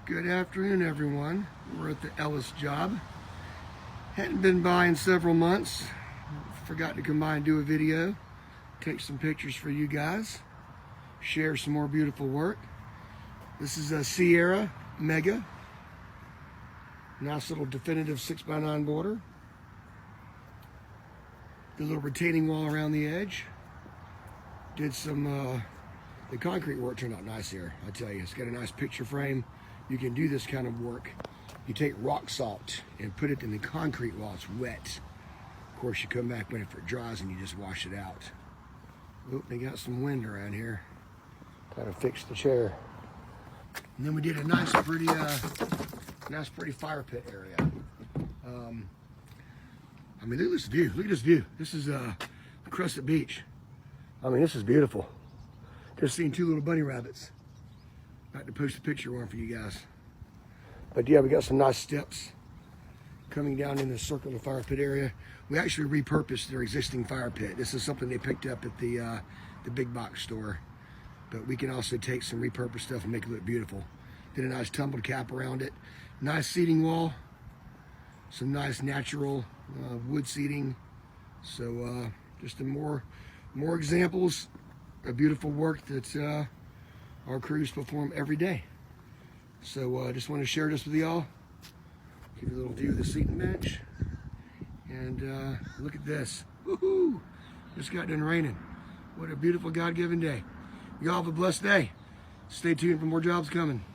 Good afternoon, everyone. We're at the Ellis job. Hadn't been by in several months. Forgot to come by and do a video, take some pictures for you guys, share some more beautiful work. This is a Sierra Mega. Nice little definitive 6x9 border. The little retaining wall around the edge. Did some, the concrete work turned out nice here. I tell you, it's got a nice picture frame. You can do this kind of work. You take rock salt and put it in the concrete while it's wet. Of course, you come back when it dries and you just wash it out. Oop, they got some wind around here. Kind of fixed the chair. And then we did a nice, pretty fire pit area. I mean, look at this view. Look at this view. This is Crescent Beach. I mean, this is beautiful. Just seen two little bunny rabbits. About to post a picture of one for you guys. But yeah, we got some nice steps coming down in the circular fire pit area. We actually repurposed their existing fire pit. This is something they picked up at the big box store. But we can also take some repurposed stuff and make it look beautiful. Did a nice tumbled cap around it. Nice seating wall. Some nice natural wood seating. So just more examples of beautiful work that our crews perform every day. So I just want to share this with y'all. Give you a little view of the seating bench. And look at this. Woohoo! Just got done raining. What a beautiful God-given day. Y'all have a blessed day. Stay tuned for more jobs coming.